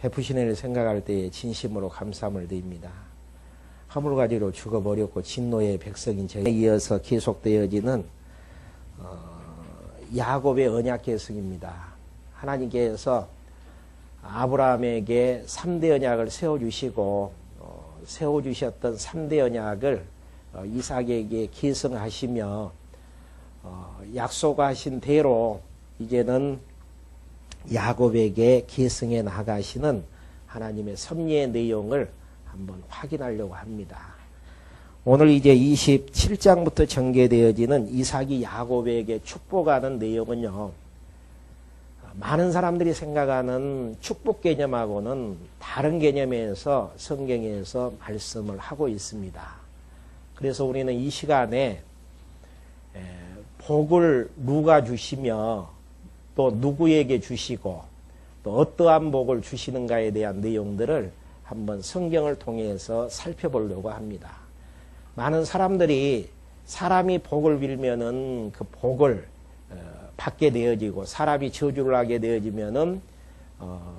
베푸신 은혜를 생각할 때에 진심으로 감사함을 드립니다. 화물가지로 죽어버렸고 진노의 백성인 저에 이어서 계속되어지는 야곱의 언약 계승입니다. 하나님께서 아브라함에게 3대 언약을 세워주시고 세워주셨던 3대 언약을 이삭에게 계승하시며 약속하신 대로 이제는 야곱에게 계승해 나가시는 하나님의 섭리의 내용을 한번 확인하려고 합니다. 오늘 이제 27장부터 전개되어지는 이삭이 야곱에게 축복하는 내용은요, 많은 사람들이 생각하는 축복 개념하고는 다른 개념에서 성경에서 말씀을 하고 있습니다. 그래서 우리는 이 시간에 복을 누가 주시며 또 누구에게 주시고 또 어떠한 복을 주시는가에 대한 내용들을 한번 성경을 통해서 살펴보려고 합니다. 많은 사람들이 사람이 복을 빌면은 그 복을 받게 되어지고 사람이 저주를 하게 되어지면은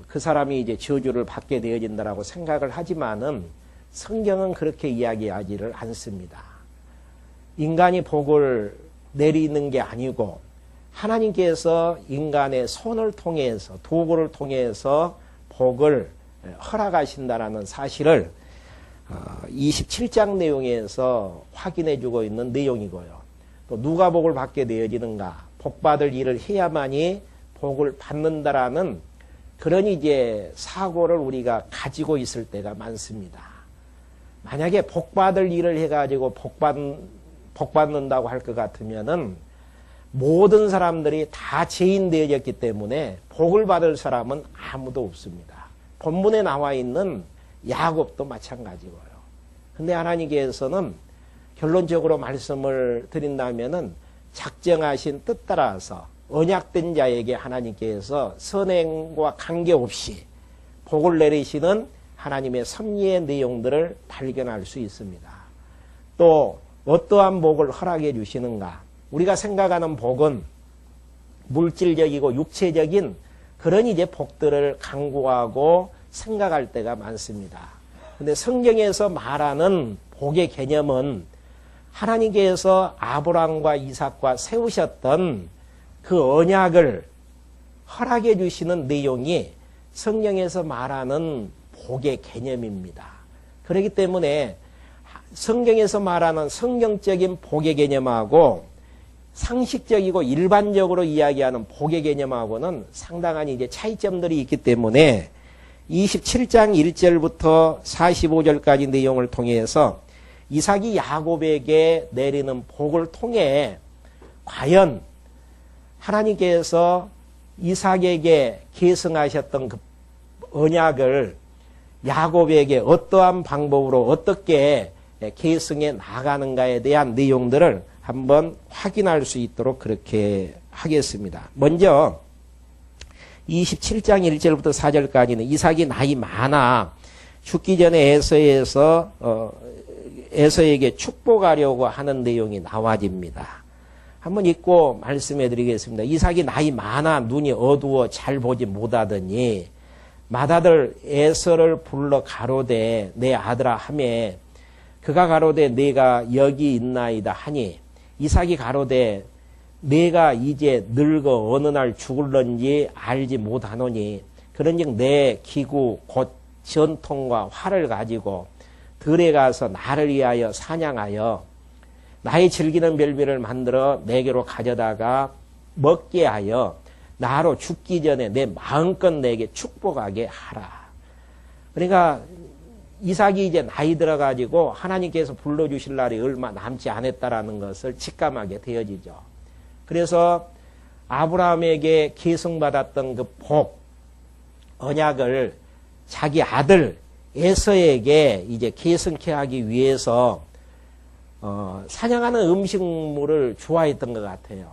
그 사람이 이제 저주를 받게 되어진다라고 생각을 하지만은 성경은 그렇게 이야기하지를 않습니다. 인간이 복을 내리는 게 아니고 하나님께서 인간의 손을 통해서 도구를 통해서 복을 허락하신다라는 사실을 27장 내용에서 확인해 주고 있는 내용이고요. 또 누가 복을 받게 되어지는가? 복받을 일을 해야만이 복을 받는다라는 그런 이제 사고를 우리가 가지고 있을 때가 많습니다. 만약에 복받을 일을 해가지고 복받는다고 할 것 같으면은 모든 사람들이 다 죄인 되어졌기 때문에 복을 받을 사람은 아무도 없습니다. 본문에 나와 있는 야곱도 마찬가지고요. 근데 하나님께서는 결론적으로 말씀을 드린다면은 작정하신 뜻 따라서 언약된 자에게 하나님께서 선행과 관계없이 복을 내리시는 하나님의 섭리의 내용들을 발견할 수 있습니다. 또 어떠한 복을 허락해 주시는가? 우리가 생각하는 복은 물질적이고 육체적인 그런 이제 복들을 강구하고 생각할 때가 많습니다. 근데 성경에서 말하는 복의 개념은 하나님께서 아브라함과 이삭과 세우셨던 그 언약을 허락해 주시는 내용이 성경에서 말하는 복의 개념입니다. 그렇기 때문에 성경에서 말하는 성경적인 복의 개념하고 상식적이고 일반적으로 이야기하는 복의 개념하고는 상당한 이제 차이점들이 있기 때문에 27장 1절부터 45절까지 내용을 통해서 이삭이 야곱에게 내리는 복을 통해 과연 하나님께서 이삭에게 계승하셨던 그 언약을 야곱에게 어떠한 방법으로 어떻게 계승해 나가는가에 대한 내용들을 한번 확인할 수 있도록 그렇게 하겠습니다. 먼저 27장 1절부터 4절까지는 이삭이 나이 많아 죽기 전에 에서에게 축복하려고 하는 내용이 나와집니다. 한번 읽고 말씀해 드리겠습니다. 이삭이 나이 많아 눈이 어두워 잘 보지 못하더니 맏아들 에서를 불러 가로되 내 아들아 하매 그가 가로되 내가 여기 있나이다 하니 이삭이 가로되 내가 이제 늙어 어느 날 죽을런지 알지 못하노니 그런즉 내 기구 곧 전통과 활을 가지고 들에 가서 나를 위하여 사냥하여 나의 즐기는 별비를 만들어 내게로 가져다가 먹게 하여 나로 죽기 전에 내 마음껏 내게 축복하게 하라. 그러니까 이삭이 이제 나이 들어가지고 하나님께서 불러주실 날이 얼마 남지 않았다라는 것을 직감하게 되어지죠. 그래서 아브라함에게 계승받았던 그 복, 언약을 자기 아들 에서에게 이제 계승케 하기 위해서 사냥하는 음식물을 좋아했던 것 같아요.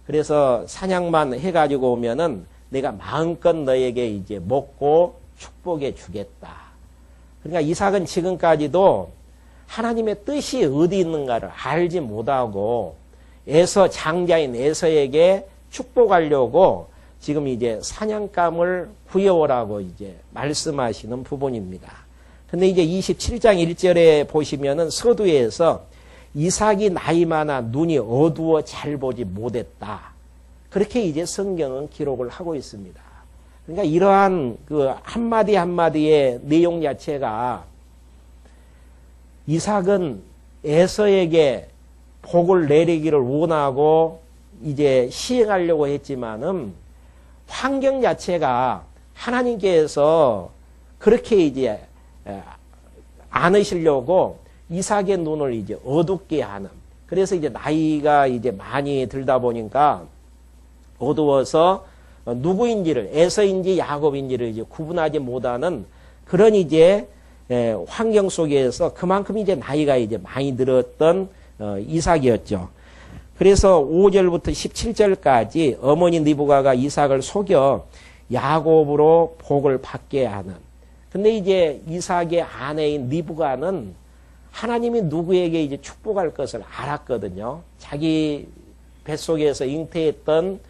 그래서 사냥만 해가지고 오면은 내가 마음껏 너에게 이제 먹고 축복해 주겠다. 그러니까 이삭은 지금까지도 하나님의 뜻이 어디 있는가를 알지 못하고 장자인 에서에게 축복하려고 지금 이제 사냥감을 구해오라고 이제 말씀하시는 부분입니다. 근데 이제 27장 1절에 보시면은 서두에서 이삭이 나이 많아 눈이 어두워 잘 보지 못했다. 그렇게 이제 성경은 기록을 하고 있습니다. 그러니까 이러한 그 한마디 한마디의 내용 자체가 이삭은 에서에게 복을 내리기를 원하고 이제 시행하려고 했지만은 환경 자체가 하나님께서 그렇게 이제 않으시려고 이삭의 눈을 이제 어둡게 하는. 그래서 이제 나이가 이제 많이 들다 보니까 어두워서 누구인지를 에서인지 야곱인지를 이제 구분하지 못하는 그런 이제 환경 속에서 그만큼 이제 나이가 이제 많이 들었던 이삭이었죠. 그래서 5절부터 17절까지 어머니 리브가가 이삭을 속여 야곱으로 복을 받게 하는. 근데 이제 이삭의 아내인 리브가는 하나님이 누구에게 이제 축복할 것을 알았거든요. 자기 뱃속에서 잉태했던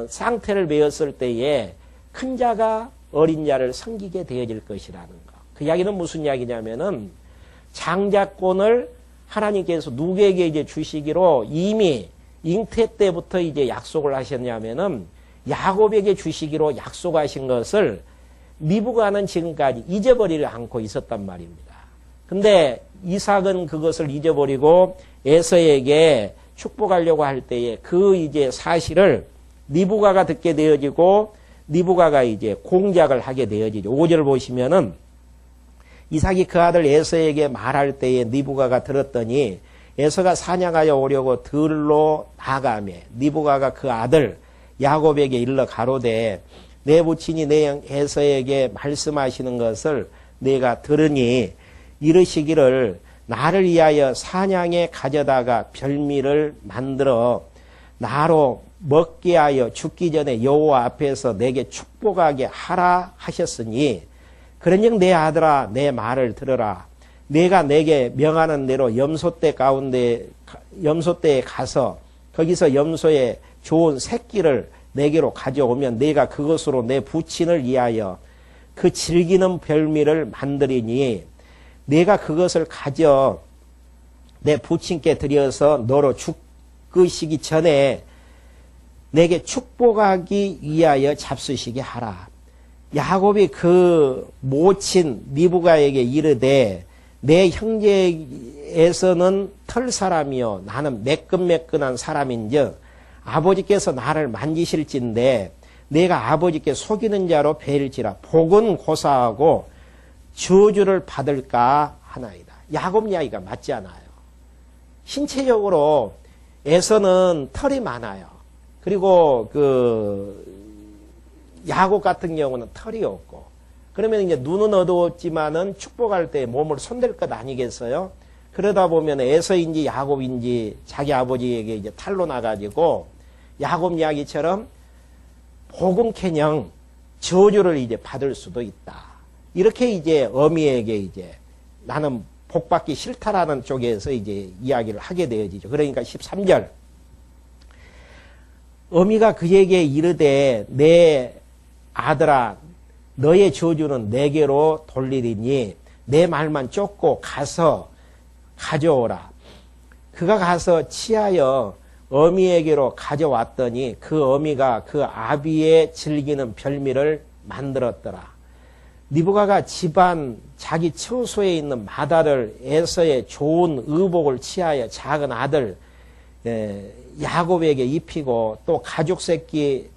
쌍태를 메었을 때에 큰 자가 어린 자를 섬기게 되어질 것이라는 거. 그 이야기는 무슨 이야기냐면은 장자권을 하나님께서 누구에게 이제 주시기로 이미 잉태 때부터 이제 약속을 하셨냐면은 야곱에게 주시기로 약속하신 것을 리브가는 지금까지 잊어버리지 않고 있었단 말입니다. 근데 이삭은 그것을 잊어버리고 에서에게 축복하려고 할 때에 그 이제 사실을 리브가가 듣게 되어지고 리브가가 이제 공작을 하게 되어지죠. 5절 보시면은 이삭이 그 아들 에서에게 말할 때에 리브가가 들었더니 에서가 사냥하여 오려고 들로 나가며 리브가가 그 아들 야곱에게 일러 가로되 내 부친이 내 에서에게 말씀하시는 것을 내가 들으니 이르시기를 나를 위하여 사냥에 가져다가 별미를 만들어 나로 먹게 하여 죽기 전에 여호와 앞에서 내게 축복하게 하라 하셨으니 그런즉 내 아들아 내 말을 들으라. 내가 내게 명하는 대로 염소떼 염소떼에 가서 거기서 염소의 좋은 새끼를 내게로 가져오면 내가 그것으로 내 부친을 위하여 그 즐기는 별미를 만들이니 내가 그것을 가져 내 부친께 드려서 너로 죽으시기 전에 내게 축복하기 위하여 잡수시게 하라. 야곱이 그 모친 리브가에게 이르되 내 형제에서는 털 사람이요 나는 매끈매끈한 사람인즉 아버지께서 나를 만지실진데 내가 아버지께 속이는 자로 배일지라 복은 고사하고 저주를 받을까 하나이다. 야곱 이야기가 맞지 않아요. 신체적으로 에서는 털이 많아요. 그리고 야곱 같은 경우는 털이 없고 그러면 이제 눈은 어두웠지만은 축복할 때 몸을 손댈 것 아니겠어요? 그러다 보면 에서인지 야곱인지 자기 아버지에게 이제 탈로 나가지고 야곱 이야기처럼 복음캐녕 저주를 이제 받을 수도 있다. 이렇게 이제 어미에게 이제 나는 복받기 싫다라는 쪽에서 이제 이야기를 하게 되어지죠. 그러니까 13절. 어미가 그에게 이르되 내 아들아 너의 저주는 내게로 돌리리니 내 말만 쫓고 가서 가져오라. 그가 가서 치하여 어미에게로 가져왔더니 그 어미가 그 아비의 즐기는 별미를 만들었더라. 리브가가 집안 자기 처소에 있는 마다를 에서의 좋은 의복을 취하여 작은 아들 야곱에게 입히고 또 가죽 새끼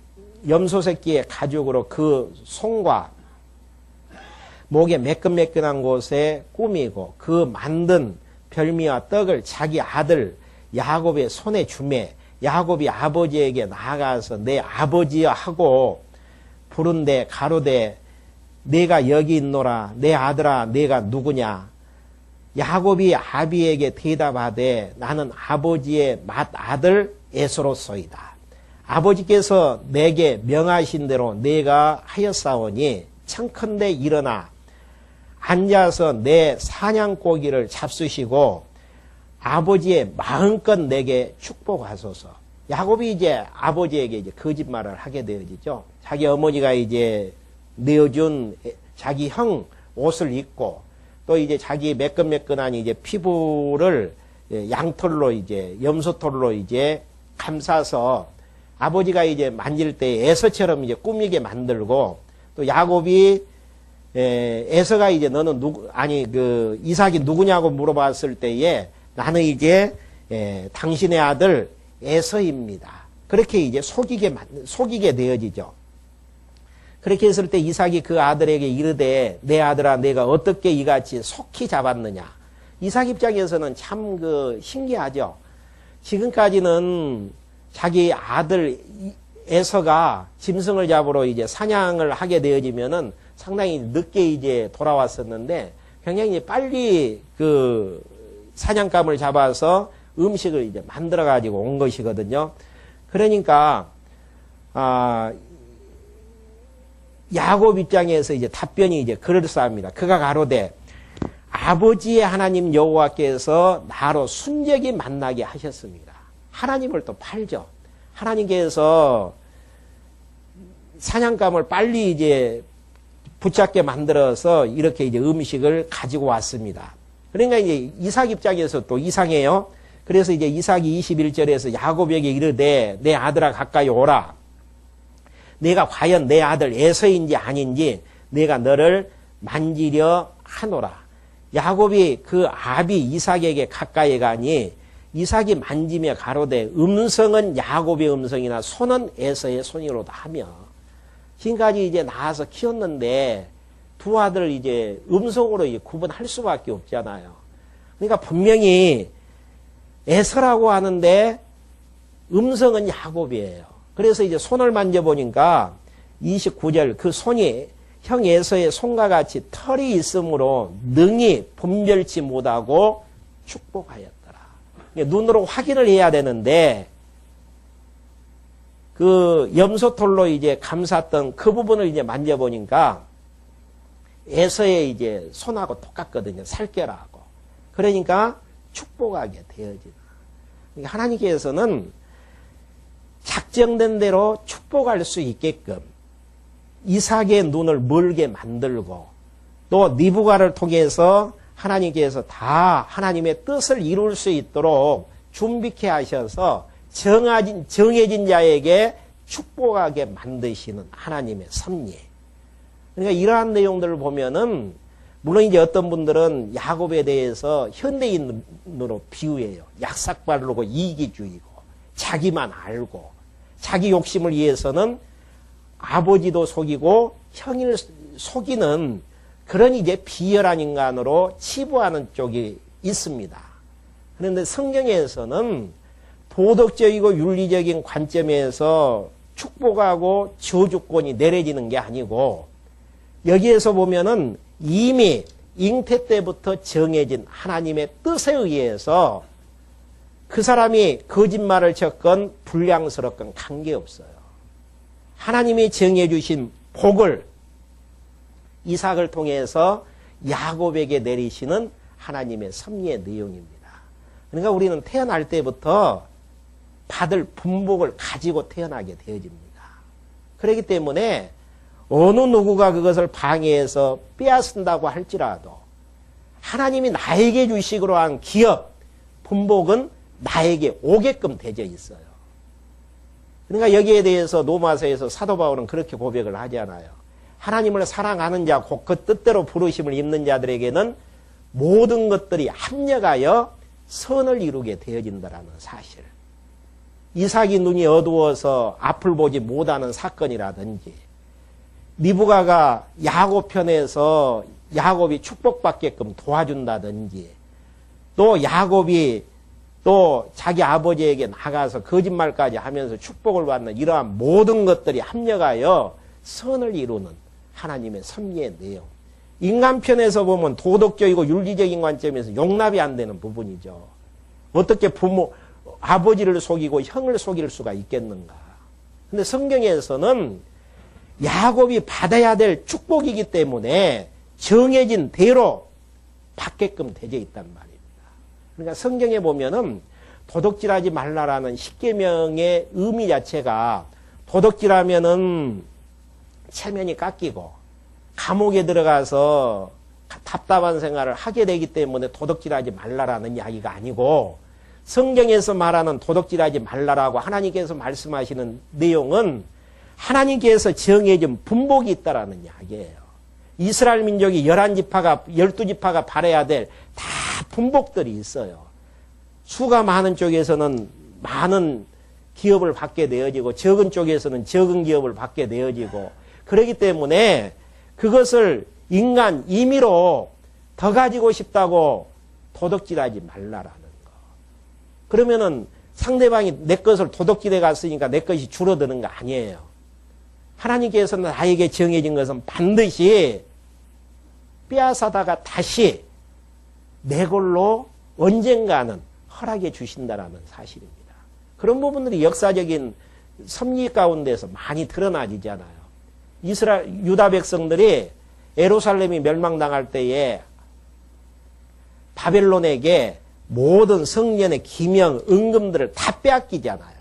염소 새끼의 가죽으로 그 손과 목에 매끈매끈한 곳에 꾸미고 그 만든 별미와 떡을 자기 아들 야곱의 손에 주매 야곱이 아버지에게 나아가서 내 아버지여 하고 부른데 가로되 내가 여기 있노라. 내 아들아 내가 누구냐. 야곱이 아비에게 대답하되 나는 아버지의 맏아들 에서로소이다. 아버지께서 내게 명하신 대로 내가 하였사오니 청컨대 일어나 앉아서 내 사냥고기를 잡수시고 아버지의 마음껏 내게 축복하소서. 야곱이 이제 아버지에게 이제 거짓말을 하게 되어지죠. 자기 어머니가 이제 내어준 자기 형 옷을 입고 또 이제 자기 매끈매끈한 이제 피부를 양털로 이제 염소털로 이제 감싸서 아버지가 이제 만질 때 에서처럼 이제 꾸미게 만들고 또 야곱이 에서가 이제 너는 그 이삭이 누구냐고 물어봤을 때에 나는 이제 당신의 아들 에서입니다. 그렇게 이제 속이게 되어지죠. 그렇게 했을 때 이삭이 그 아들에게 이르되 내 아들아 내가 어떻게 이같이 속히 잡았느냐. 이삭 입장에서는 참 신기하죠. 지금까지는 자기 아들 에서가 짐승을 잡으러 이제 사냥을 하게 되어지면은 상당히 늦게 이제 돌아왔었는데 굉장히 빨리 그 사냥감을 잡아서 음식을 이제 만들어 가지고 온 것이거든요. 그러니까 야곱 입장에서 이제 답변이 이제 그럴싸합니다. 그가 가로되 아버지의 하나님 여호와께서 나로 순적이 만나게 하셨습니다. 하나님을 또 팔죠. 하나님께서 사냥감을 빨리 이제 붙잡게 만들어서 이렇게 이제 음식을 가지고 왔습니다. 그러니까 이제 이삭 입장에서 또 이상해요. 그래서 이제 이삭이 21절에서 야곱에게 이르되 내 아들아 가까이 오라. 내가 과연 내 아들 에서인지 아닌지 내가 너를 만지려 하노라. 야곱이 그 아비 이삭에게 가까이 가니 이삭이 만지며 가로되 음성은 야곱의 음성이나 손은 에서의 손이로다 하며 지금까지 이제 낳아서 키웠는데 두 아들을 이제 음성으로 이제 구분할 수밖에 없잖아요. 그러니까 분명히 에서라고 하는데 음성은 야곱이에요. 그래서 이제 손을 만져보니까 29절 그 손이 형 에서의 손과 같이 털이 있으므로 능히 분별치 못하고 축복하였더라. 눈으로 확인을 해야 되는데 그 염소털로 이제 감쌌던 그 부분을 이제 만져보니까 에서의 이제 손하고 똑같거든요. 살결하고. 그러니까 축복하게 되어지다. 그러니까 하나님께서는 작정된 대로 축복할 수 있게끔 이삭의 눈을 멀게 만들고 또 니부가를 통해서 하나님께서 다 하나님의 뜻을 이룰 수 있도록 준비케 하셔서 정해진 자에게 축복하게 만드시는 하나님의 섭리. 그러니까 이러한 내용들을 보면은 물론 이제 어떤 분들은 야곱에 대해서 현대인으로 비유해요. 약삭 바르고 이기주의고 자기만 알고 자기 욕심을 위해서는 아버지도 속이고 형을 속이는 그런 이제 비열한 인간으로 치부하는 쪽이 있습니다. 그런데 성경에서는 도덕적이고 윤리적인 관점에서 축복하고 저주권이 내려지는 게 아니고 여기에서 보면은 이미 잉태 때부터 정해진 하나님의 뜻에 의해서 그 사람이 거짓말을 쳤건 불량스럽건 관계없어요. 하나님이 정해주신 복을 이삭을 통해서 야곱에게 내리시는 하나님의 섭리의 내용입니다. 그러니까 우리는 태어날 때부터 받을 분복을 가지고 태어나게 되어집니다. 그렇기 때문에 어느 누구가 그것을 방해해서 빼앗는다고 할지라도 하나님이 나에게 주식으로 한 기업, 분복은 나에게 오게끔 되어 있어요. 그러니까 여기에 대해서 로마서에서 사도 바울은 그렇게 고백을 하잖아요. 하나님을 사랑하는 자, 곧 그 뜻대로 부르심을 입는 자들에게는 모든 것들이 합력하여 선을 이루게 되어진다라는 사실. 이삭이 눈이 어두워서 앞을 보지 못하는 사건이라든지 리브가가 야곱 편에서 야곱이 축복받게끔 도와준다든지 또 야곱이 또 자기 아버지에게 나가서 거짓말까지 하면서 축복을 받는 이러한 모든 것들이 합력하여 선을 이루는 하나님의 섭리의 내용. 인간 편에서 보면 도덕적이고 윤리적인 관점에서 용납이 안 되는 부분이죠. 어떻게 아버지를 속이고 형을 속일 수가 있겠는가. 근데 성경에서는 야곱이 받아야 될 축복이기 때문에 정해진 대로 받게끔 되어 있단 말입니다. 그러니까 성경에 보면은 도덕질하지 말라라는 십계명의 의미 자체가 도덕질하면은 체면이 깎이고 감옥에 들어가서 답답한 생활을 하게 되기 때문에 도덕질하지 말라라는 이야기가 아니고 성경에서 말하는 도덕질하지 말라라고 하나님께서 말씀하시는 내용은 하나님께서 정해진 분복이 있다라는 이야기예요. 이스라엘 민족이 11지파가 12지파가 바라야 될 다 분복들이 있어요. 수가 많은 쪽에서는 많은 기업을 받게 되어지고 적은 쪽에서는 적은 기업을 받게 되어지고 그렇기 때문에 그것을 인간 임의로 더 가지고 싶다고 도덕질하지 말라라는 거. 그러면은 상대방이 내 것을 도덕질해 갔으니까 내 것이 줄어드는 거 아니에요. 하나님께서는 나에게 정해진 것은 반드시 빼앗아다가 다시 내 걸로 언젠가는 허락해 주신다라는 사실입니다. 그런 부분들이 역사적인 섭리 가운데서 많이 드러나지잖아요. 유다 백성들이 예루살렘이 멸망당할 때에 바벨론에게 모든 성전의 기명, 은금들을 다 빼앗기잖아요.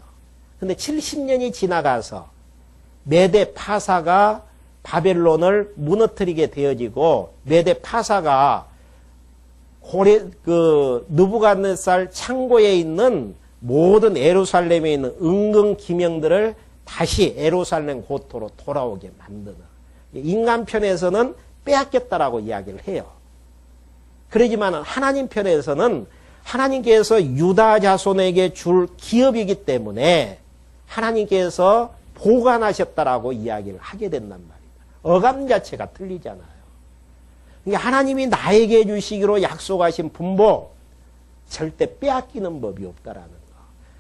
근데 70년이 지나가서 메대 파사가 바벨론을 무너뜨리게 되어지고 메대 파사가 느부갓네살 창고에 있는 모든 예루살렘에 있는 은금 기명들을 다시 예루살렘 고토로 돌아오게 만드는 인간 편에서는 빼앗겼다라고 이야기를 해요. 그러지만 하나님 편에서는 하나님께서 유다 자손에게 줄 기업이기 때문에 하나님께서 보관하셨다라고 이야기를 하게 된단 말입니다. 어감 자체가 틀리잖아요. 그러니까 하나님이 나에게 주시기로 약속하신 분복 절대 빼앗기는 법이 없다라는 거.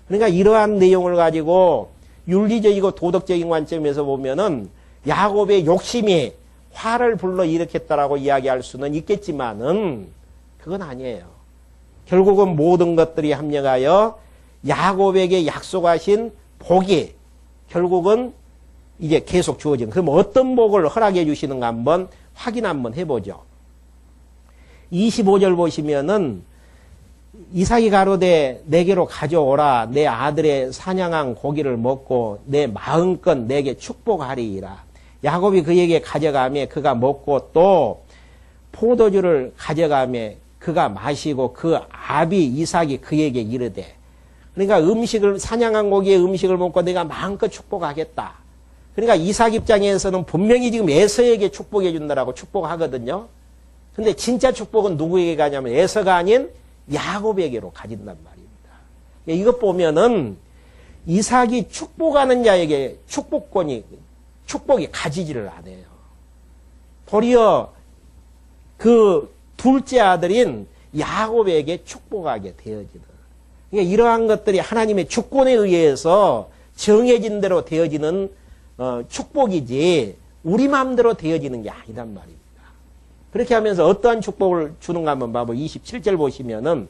그러니까 이러한 내용을 가지고 윤리적이고 도덕적인 관점에서 보면은 야곱의 욕심이 화를 불러일으켰다라고 이야기할 수는 있겠지만은 그건 아니에요. 결국은 모든 것들이 합력하여 야곱에게 약속하신 복이 결국은 이제 계속 주어진. 그럼 어떤 복을 허락해 주시는가 한번 확인 한번 해보죠. 25절 보시면은 이삭이 가로되 내게로 가져오라. 내 아들의 사냥한 고기를 먹고 내 마음껏 내게 축복하리이라. 야곱이 그에게 가져가며 그가 먹고 또 포도주를 가져가며 그가 마시고 그 아비 이삭이 그에게 이르되, 그러니까 사냥한 고기의 음식을 먹고 내가 마음껏 축복하겠다. 그러니까 이삭 입장에서는 분명히 지금 에서에게 축복해 준다라고 축복하거든요. 근데 진짜 축복은 누구에게 가냐면 에서가 아닌 야곱에게로 가진단 말입니다. 이것 보면은 이삭이 축복하는 자에게 축복이 가지지를 않아요. 도리어 그 둘째 아들인 야곱에게 축복하게 되어지는. 그러니까 이러한 것들이 하나님의 주권에 의해서 정해진 대로 되어지는 축복이지 우리 마음대로 되어지는 게 아니란 말입니다. 그렇게 하면서 어떠한 축복을 주는가 한번 봐보. 27절 보시면은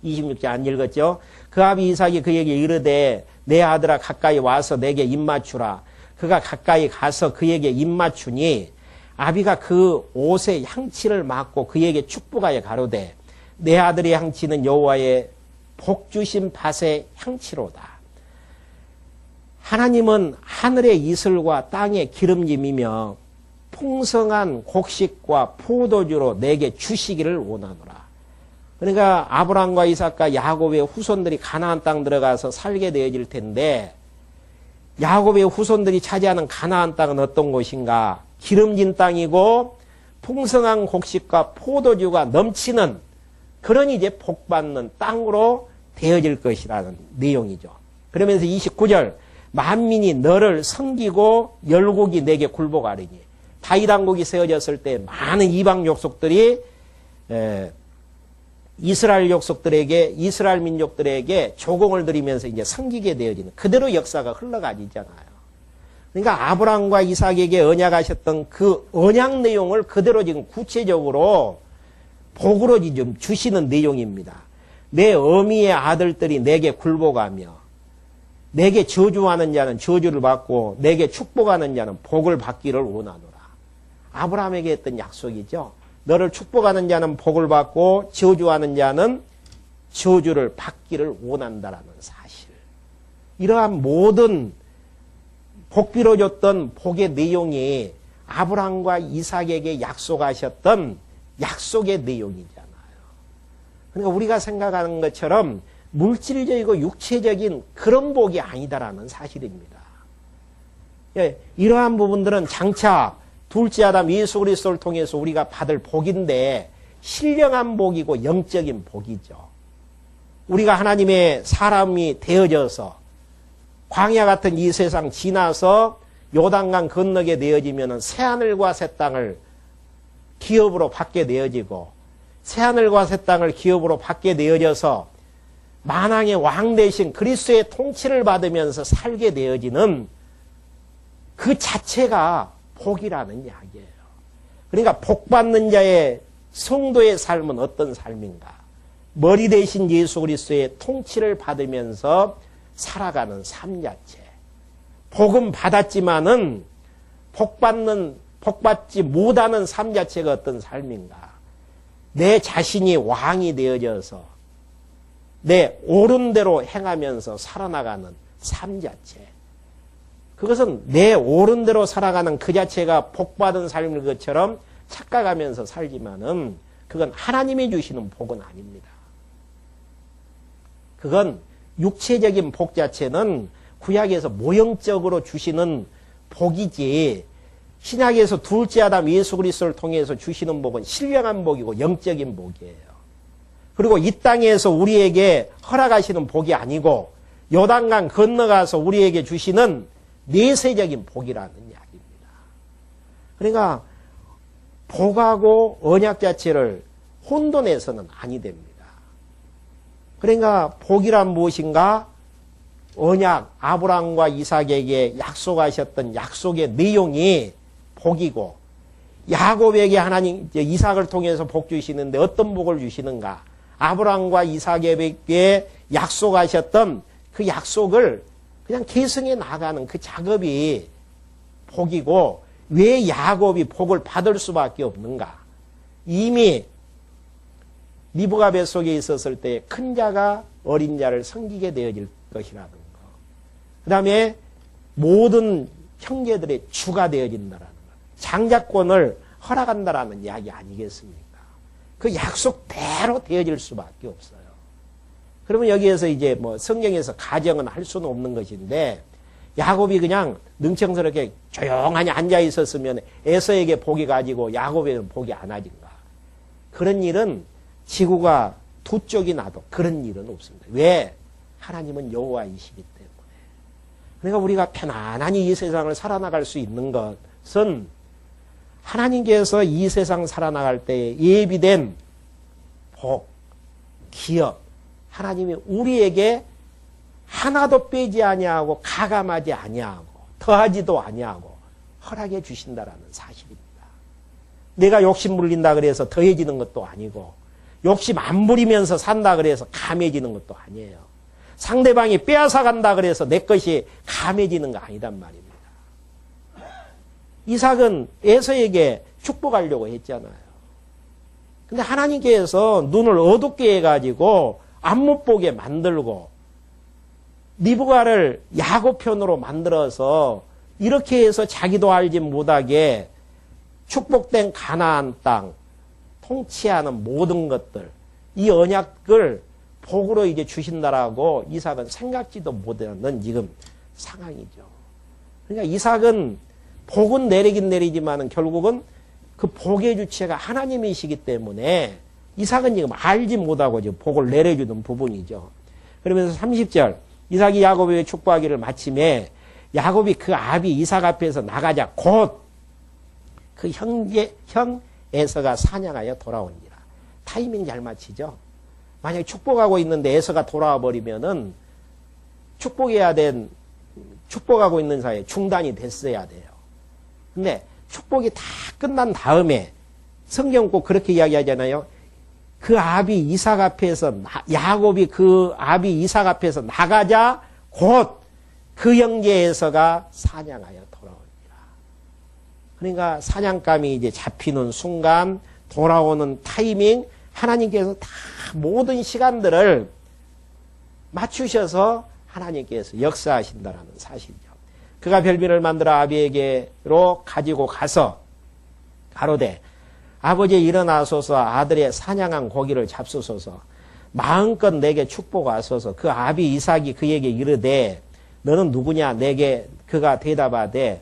26절 안 읽었죠? 그 아비 이삭이 그에게 이르되 내 아들아 가까이 와서 내게 입맞추라. 그가 가까이 가서 그에게 입맞추니 아비가 그 옷의 향치를 맡고 그에게 축복하여 가로되 내 아들의 향치는 여호와의 복주신 밭의 향치로다. 하나님은 하늘의 이슬과 땅의 기름짐이며 풍성한 곡식과 포도주로 내게 주시기를 원하노라. 그러니까 아브라함과 이삭과 야곱의 후손들이 가나안 땅 들어가서 살게 되어질 텐데 야곱의 후손들이 차지하는 가나안 땅은 어떤 곳인가? 기름진 땅이고 풍성한 곡식과 포도주가 넘치는 그런 이제 복받는 땅으로 되어질 것이라는 내용이죠. 그러면서 29절 만민이 너를 섬기고 열국이 내게 굴복하리니. 다윗 왕국이 세워졌을 때 많은 이방 족속들이 이스라엘 족속들에게 이스라엘 민족들에게 조공을 드리면서 이제 섬기게 되어지는 그대로 역사가 흘러가지잖아요. 그러니까 아브라함과 이삭에게 언약하셨던 그 언약 내용을 그대로 지금 구체적으로 복으로 지금 주시는 내용입니다. 내 어미의 아들들이 내게 굴복하며 내게 저주하는 자는 저주를 받고 내게 축복하는 자는 복을 받기를 원하노라. 아브라함에게 했던 약속이죠. 너를 축복하는 자는 복을 받고 저주하는 자는 저주를 받기를 원한다라는 사실. 이러한 모든 복비로 줬던 복의 내용이 아브라함과 이삭에게 약속하셨던 약속의 내용이잖아요. 그러니까 우리가 생각하는 것처럼 물질적이고 육체적인 그런 복이 아니다라는 사실입니다. 예, 이러한 부분들은 장차 둘째 아담 예수 그리스도를 통해서 우리가 받을 복인데 신령한 복이고 영적인 복이죠. 우리가 하나님의 사람이 되어져서 광야 같은 이 세상 지나서 요단강 건너게 되어지면 새하늘과 새 땅을 기업으로 받게 되어지고 새하늘과 새 땅을 기업으로 받게 되어져서 만왕의 왕 대신 그리스도의 통치를 받으면서 살게 되어지는 그 자체가 복이라는 이야기예요. 그러니까 복받는 자의 성도의 삶은 어떤 삶인가? 머리 대신 예수 그리스도의 통치를 받으면서 살아가는 삶 자체. 복은 받았지만은 복받지 못하는 삶 자체가 어떤 삶인가? 내 자신이 왕이 되어져서 내 옳은 대로 행하면서 살아나가는 삶 자체. 그것은 내 옳은 대로 살아가는 그 자체가 복받은 삶일 것처럼 착각하면서 살지만은 그건 하나님이 주시는 복은 아닙니다. 그건 육체적인 복 자체는 구약에서 모형적으로 주시는 복이지 신약에서 둘째 아담 예수 그리스도를 통해서 주시는 복은 신령한 복이고 영적인 복이에요. 그리고 이 땅에서 우리에게 허락하시는 복이 아니고 요단강 건너가서 우리에게 주시는 내세적인 복이라는 이야기입니다. 그러니까 복하고 언약 자체를 혼돈해서는 아니 됩니다. 그러니까 복이란 무엇인가? 언약, 아브라함과 이삭에게 약속하셨던 약속의 내용이 복이고 야곱에게 하나님 이삭을 통해서 복 주시는데 어떤 복을 주시는가? 아브라함과 이삭에게 약속하셨던 그 약속을 그냥 계승해 나가는 그 작업이 복이고 왜 야곱이 복을 받을 수밖에 없는가? 이미 리브가 뱃속에 있었을 때 큰 자가 어린 자를 섬기게 되어질 것이라는 거. 그 다음에 모든 형제들의 주가 되어진다라는 거. 장자권을 허락한다라는 이야기 아니겠습니까? 그 약속대로 되어질 수밖에 없어요. 그러면 여기에서 이제 뭐 성경에서 가정은 할 수는 없는 것인데 야곱이 그냥 능청스럽게 조용하니 앉아 있었으면 에서에게 복이 가지고 야곱에는 복이 안 하진가. 그런 일은 지구가 두 쪽이 나도 그런 일은 없습니다. 왜? 하나님은 여호와이시기 때문에. 그러니까 우리가 편안하니 이 세상을 살아나갈 수 있는 것은 하나님께서 이 세상 살아나갈 때 예비된 복, 기업, 하나님이 우리에게 하나도 빼지 아니하고 가감하지 아니하고 더하지도 아니하고 허락해 주신다라는 사실입니다. 내가 욕심 부린다 그래서 더해지는 것도 아니고 욕심 안 부리면서 산다 그래서 감해지는 것도 아니에요. 상대방이 빼앗아 간다 그래서 내 것이 감해지는 거 아니단 말입니다. 이삭은 에서에게 축복하려고 했잖아요. 근데 하나님께서 눈을 어둡게 해가지고 안 못 보게 만들고 리브가를 야곱 편으로 만들어서 이렇게 해서 자기도 알지 못하게 축복된 가나안 땅 통치하는 모든 것들 이 언약을 복으로 이제 주신다라고 이삭은 생각지도 못하는 지금 상황이죠. 그러니까 이삭은 복은 내리긴 내리지만은 결국은 그 복의 주체가 하나님이시기 때문에 이삭은 지금 알지 못하고 지금 복을 내려주는 부분이죠. 그러면서 30절 이삭이 야곱에게 축복하기를 마침에 야곱이 그 아비 이삭 앞에서 나가자 곧 그 형 에서가 사냥하여 돌아오니라. 타이밍 잘 맞히죠. 만약에 축복하고 있는데 에서가 돌아와 버리면은 축복하고 있는 사이에 중단이 됐어야 돼요. 근데 축복이 다 끝난 다음에 성경 꼭 그렇게 이야기하잖아요. 그 아비 이삭 앞에서 야곱이 그 아비 이삭 앞에서 나가자 곧 그 형제 에서가 사냥하여 돌아오니라. 그러니까 사냥감이 이제 잡히는 순간 돌아오는 타이밍 하나님께서 다 모든 시간들을 맞추셔서 하나님께서 역사하신다라는 사실이죠. 그가 별빈을 만들어 아비에게로 가지고 가서 가로되 아버지 일어나소서 아들의 사냥한 고기를 잡수소서 마음껏 내게 축복하소서. 그 아비 이삭이 그에게 이르되 너는 누구냐? 내게 그가 대답하되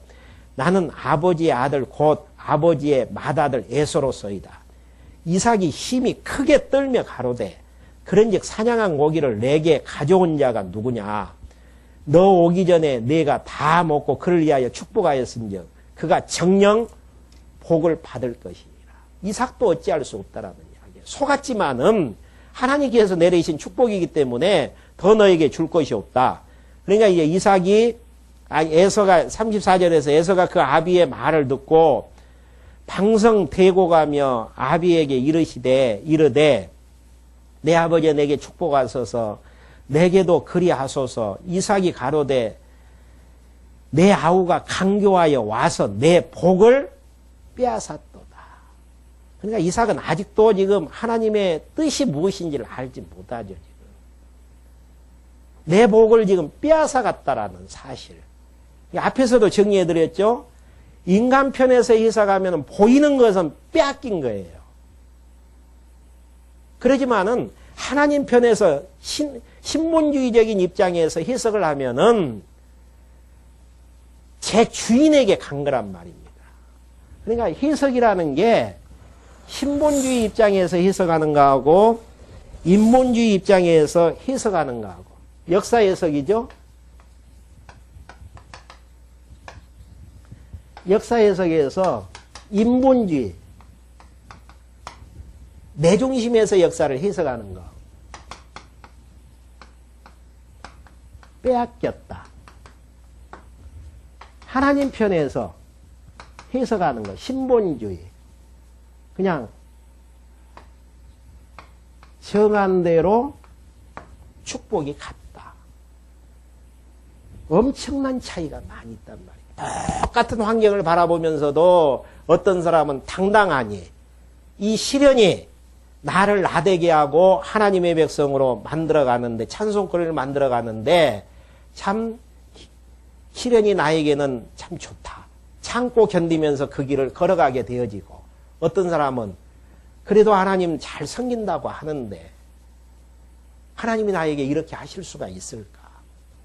나는 아버지의 아들 곧 아버지의 맏아들 에서로서이다. 이삭이 힘이 크게 떨며 가로되 그런즉 사냥한 고기를 내게 가져온 자가 누구냐? 너 오기 전에 내가 다 먹고 그를 위하여 축복하였은즉 그가 정녕 복을 받을 것이니라. 이삭도 어찌할 수 없다라는 이야기예요. 속았지만은 하나님께서 내리신 축복이기 때문에 더 너에게 줄 것이 없다. 그러니까 이제 에서가 34절에서 에서가 그 아비의 말을 듣고 방성 대고 가며 아비에게 이르되 내 아버지 내게 축복하소서 내게도 그리하소서. 이삭이 가로되 내 아우가 강교하여 와서 내 복을 빼앗았도다. 그러니까 이삭은 아직도 지금 하나님의 뜻이 무엇인지를 알지 못하죠. 지금 내 복을 지금 빼앗아갔다라는 사실. 앞에서도 정리해드렸죠. 인간 편에서 해석하면 보이는 것은 빼앗긴 거예요. 그러지만은 하나님 편에서 신본주의적인 입장에서 해석을 하면은 제 주인에게 간 거란 말입니다. 그러니까 해석이라는 게 신본주의 입장에서 해석하는 거하고 인본주의 입장에서 해석하는 거하고 역사 해석이죠. 역사 해석에서 인본주의 내 중심에서 역사를 해석하는 거 빼앗겼다. 하나님 편에서 해석하는 거 신본주의 그냥 정한 대로 축복이 갔다. 엄청난 차이가 많이 있단 말이에요. 똑같은 환경을 바라보면서도 어떤 사람은 당당하니 이 시련이 나를 나대게 하고 하나님의 백성으로 만들어가는데 찬송거리를 만들어가는데 참 시련이 나에게는 참 좋다. 참고 견디면서 그 길을 걸어가게 되어지고 어떤 사람은 그래도 하나님 잘 섬긴다고 하는데 하나님이 나에게 이렇게 하실 수가 있을까?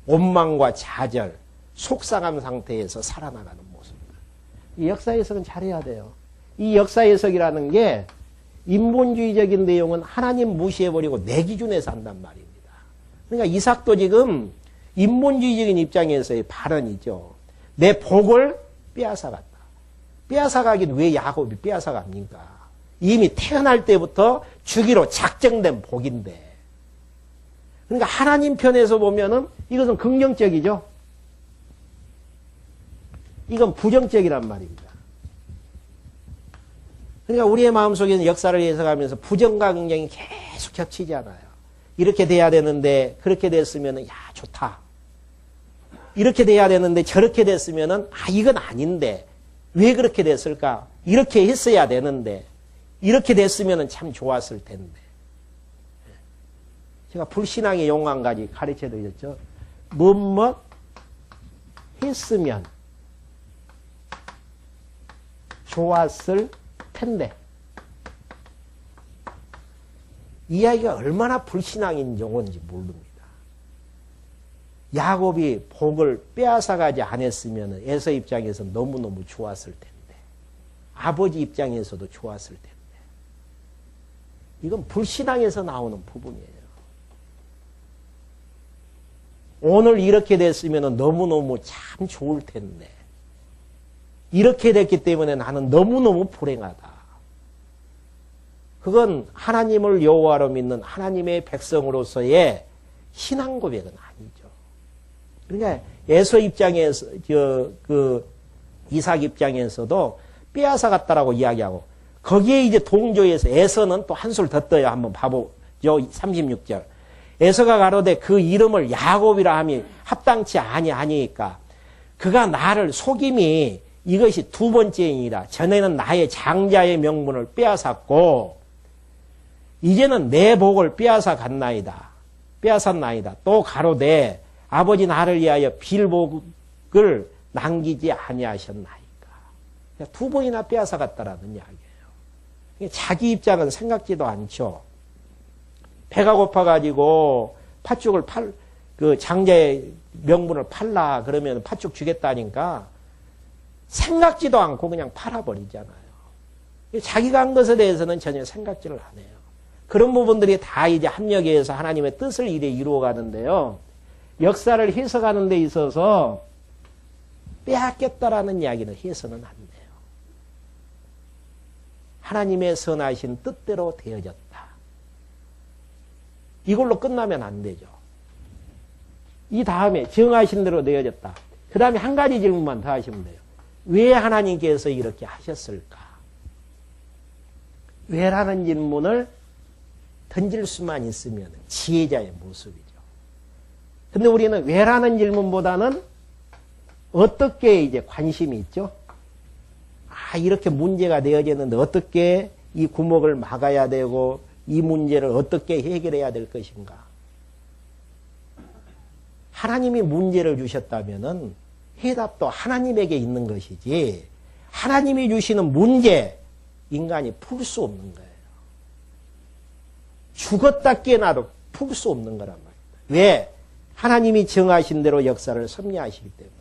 원망과 좌절, 속상한 상태에서 살아나가는 모습들. 이 역사 해석은 잘해야 돼요. 이 역사 해석이라는 게 인본주의적인 내용은 하나님 무시해버리고 내 기준에서 한단 말입니다. 그러니까 이삭도 지금 인본주의적인 입장에서의 발언이죠. 내 복을 빼앗아갔다. 빼앗아가긴 왜 야곱이 빼앗아갑니까? 이미 태어날 때부터 주기로 작정된 복인데. 그러니까 하나님 편에서 보면은 이것은 긍정적이죠. 이건 부정적이란 말입니다. 그러니까 우리의 마음속에는 역사를 해석하면서 부정과 긍정이 계속 겹치지 않아요. 이렇게 돼야 되는데 그렇게 됐으면은 야 좋다. 이렇게 돼야 되는데 저렇게 됐으면은 이건 아닌데 왜 그렇게 됐을까? 이렇게 했어야 되는데 이렇게 됐으면은 참 좋았을 텐데. 제가 불신앙의 용어 한 가지 가르쳐 드렸죠. 뭐뭐 했으면 좋았을 텐데. 이 이야기가 얼마나 불신앙인 용어인지 모릅니다. 야곱이 복을 빼앗아가지 않았으면 에서 입장에서 너무너무 좋았을 텐데. 아버지 입장에서도 좋았을 텐데. 이건 불신앙에서 나오는 부분이에요. 오늘 이렇게 됐으면 너무너무 참 좋을 텐데. 이렇게 됐기 때문에 나는 너무너무 불행하다. 그건 하나님을 여호와로 믿는 하나님의 백성으로서의 신앙 고백은 아니죠. 그러니까 에서 입장에서 이삭 입장에서도 빼앗아갔다라고 이야기하고 거기에 이제 동조해서 에서는 또 한술 더 떠요. 한번 봐보죠. 36절. 에서가 가로되 그 이름을 야곱이라 함이 합당치 아니하니까 그가 나를 속임이 이것이 두 번째이니라. 전에는 나의 장자의 명분을 빼앗았고 이제는 내 복을 빼앗아 갔나이다. 빼앗았나이다. 또 가로되 아버지 나를 위하여 빌복을 남기지 아니하셨나이까. 두 번이나 빼앗아 갔다라는 이야기예요. 자기 입장은 생각지도 않죠. 배가 고파가지고 팥죽을 그 장자의 명분을 팔라 그러면 팥죽 주겠다니까 생각지도 않고 그냥 팔아버리잖아요. 자기가 한 것에 대해서는 전혀 생각지를 안 해요. 그런 부분들이 다 이제 합력해서 하나님의 뜻을 이래 이루어 가는데요. 역사를 해석하는 데 있어서 빼앗겼다라는 이야기는 해서는 안 돼요. 하나님의 선하신 뜻대로 되어졌다. 이걸로 끝나면 안 되죠. 이 다음에 정하신 대로 되어졌다. 그 다음에 한 가지 질문만 더 하시면 돼요. 왜 하나님께서 이렇게 하셨을까? 왜라는 질문을 던질 수만 있으면 지혜자의 모습이죠. 근데 우리는 왜라는 질문보다는 어떻게 이제 관심이 있죠? 이렇게 문제가 되어졌는데 어떻게 이 구멍을 막아야 되고 이 문제를 어떻게 해결해야 될 것인가? 하나님이 문제를 주셨다면은 해답도 하나님에게 있는 것이지 하나님이 주시는 문제 인간이 풀 수 없는 거예요. 죽었다 깨어나도 풀 수 없는 거란 말입니다. 왜? 하나님이 정하신 대로 역사를 섭리하시기 때문에.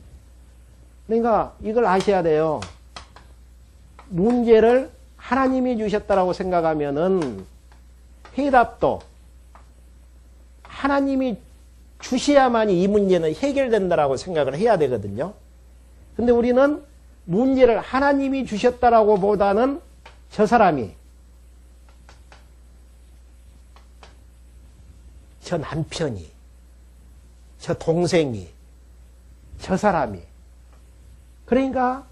그러니까 이걸 아셔야 돼요. 문제를 하나님이 주셨다라고 생각하면은 해답도 하나님이 주셔야만이 이 문제는 해결된다라고 생각을 해야 되거든요. 근데 우리는 문제를 하나님이 주셨다라고 보다는 저 사람이, 저 남편이, 저 동생이, 저 사람이. 그러니까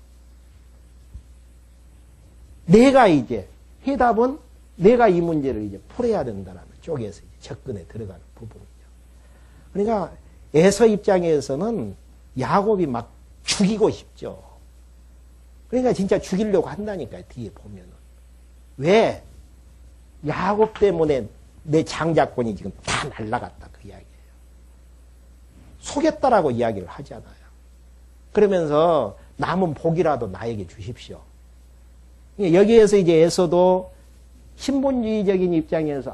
내가 이제 해답은 내가 이 문제를 이제 풀어야 된다는 쪽에서 이제 접근에 들어가는 부분이죠. 그러니까 에서 입장에서는 야곱이 막 죽이고 싶죠. 그러니까 진짜 죽이려고 한다니까요. 뒤에 보면은. 왜? 야곱 때문에 내 장자권이 지금 다 날라갔다 그 이야기예요. 속였다라고 이야기를 하잖아요. 그러면서 남은 복이라도 나에게 주십시오. 여기에서 이제 에서도 신본주의적인 입장에서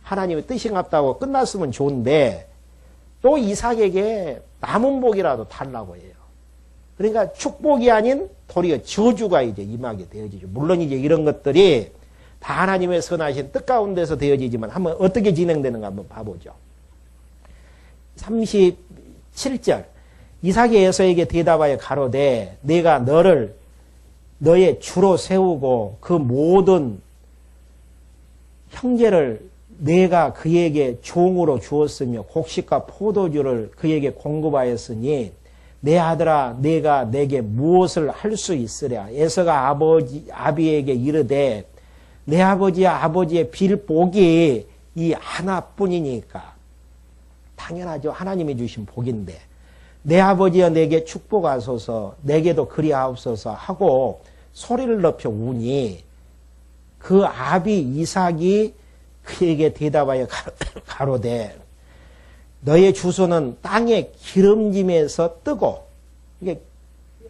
하나님의 뜻인갑다고 끝났으면 좋은데 또 이삭에게 남은 복이라도 달라고 해요. 그러니까 축복이 아닌 도리어 저주가 이제 임하게 되어지죠. 물론 이제 이런 것들이 다 하나님의 선하신 뜻 가운데서 되어지지만 한번 어떻게 진행되는가 한번 봐보죠. 37절 이삭이 에서에게 대답하여 가로되 내가 너를 너의 주로 세우고 그 모든 형제를 내가 그에게 종으로 주었으며 곡식과 포도주를 그에게 공급하였으니 내 아들아 내가 내게 무엇을 할 수 있으랴. 에서가 아비에게 이르되 내 아버지와 아버지의 빌복이 이 하나뿐이니까. 당연하죠. 하나님이 주신 복인데 내 아버지여 내게 축복하소서 내게도 그리하옵소서 하고 소리를 높여 우니 그 아비 이삭이 그에게 대답하여 가로되 너의 주소는 땅의 기름짐에서 뜨고 이게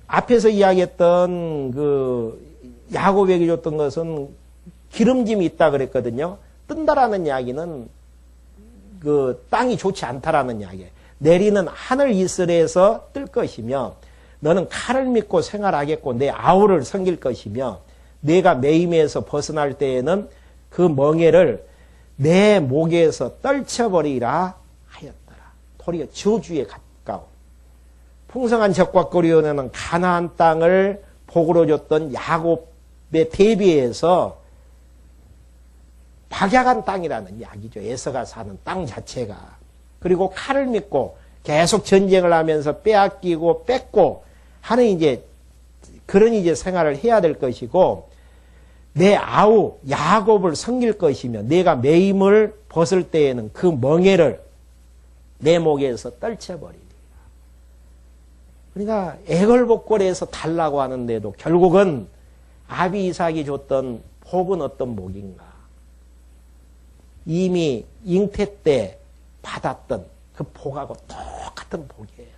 앞에서 이야기했던 그 야곱에게 줬던 것은 기름짐이 있다 그랬거든요. 뜬다라는 이야기는 그 땅이 좋지 않다라는 이야기예요. 내리는 하늘 이슬에서 뜰 것이며 너는 칼을 믿고 생활하겠고 내 아우를 섬길 것이며 내가 매임에서 벗어날 때에는 그 멍에를 내 목에서 떨쳐버리라 하였더라. 도리어 저주에 가까워. 풍성한 적과 꿀이오는 가나안 땅을 복으로 줬던 야곱에 대비해서 박약한 땅이라는 이야기죠. 에서가 사는 땅 자체가. 그리고 칼을 믿고 계속 전쟁을 하면서 빼앗기고 뺏고 하는 이제 그런 이제 생활을 해야 될 것이고 내 아우 야곱을 섬길 것이며 내가 매임을 벗을 때에는 그 멍에를 내 목에서 떨쳐버리리라. 그러니까 애걸복걸해서 달라고 하는데도 결국은 아비 이삭이 줬던 복은 어떤 복인가? 이미 잉태 때 받았던 그 복하고 똑같은 복이에요.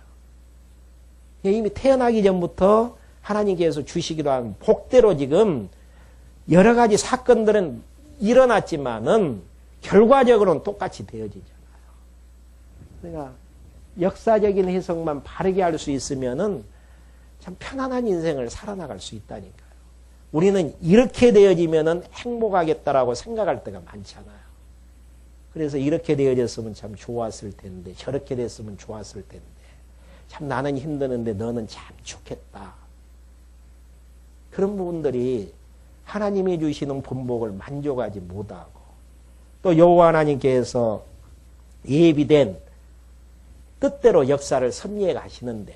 이미 태어나기 전부터 하나님께서 주시기로 한 복대로 지금 여러 가지 사건들은 일어났지만은 결과적으로는 똑같이 되어지잖아요. 그러니까 역사적인 해석만 바르게 할 수 있으면은 참 편안한 인생을 살아나갈 수 있다니까요. 우리는 이렇게 되어지면은 행복하겠다라고 생각할 때가 많잖아요. 그래서 이렇게 되어졌으면 참 좋았을 텐데, 저렇게 됐으면 좋았을 텐데, 참 나는 힘드는데 너는 참 좋겠다. 그런 부분들이 하나님이 주시는 본복을 만족하지 못하고, 또 여호와 하나님께서 예비된 뜻대로 역사를 섭리해 가시는데,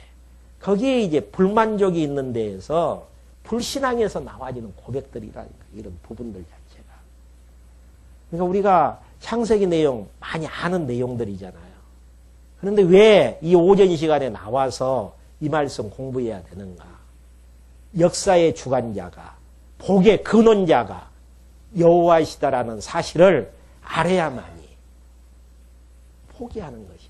거기에 이제 불만족이 있는 데에서 불신앙에서 나와지는 고백들이라니까, 이런 부분들 자체가. 그러니까 우리가 창세기 내용 많이 아는 내용들이잖아요. 그런데 왜 이 오전 시간에 나와서 이 말씀 공부해야 되는가? 역사의 주관자가, 복의 근원자가 여호와이시다라는 사실을 알아야만이 포기하는 것이죠.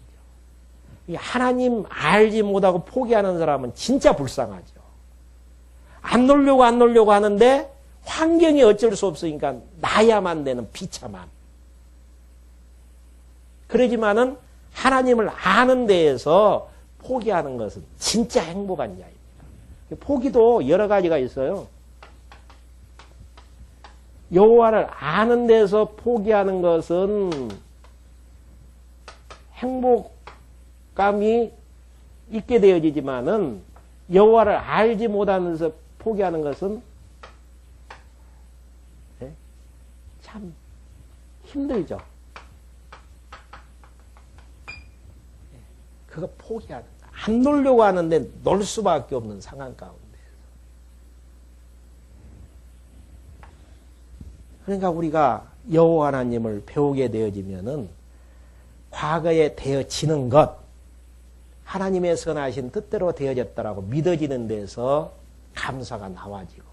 하나님 알지 못하고 포기하는 사람은 진짜 불쌍하죠. 안 놀려고 하는데 환경이 어쩔 수 없으니까 나야만 되는 비참함. 그러지만은 하나님을 아는 데에서 포기하는 것은 진짜 행복한 자입니다. 포기도 여러 가지가 있어요. 여호와를 아는 데서 포기하는 것은 행복감이 있게 되어지지만은 여호와를 알지 못하면서 포기하는 것은 참 힘들죠. 그거 포기하는 거야. 안 놀려고 하는데 놀 수밖에 없는 상황 가운데. 그러니까 우리가 여호와 하나님을 배우게 되어지면은 과거에 되어지는 것, 하나님의 선하신 뜻대로 되어졌다라고 믿어지는 데서 감사가 나와지고,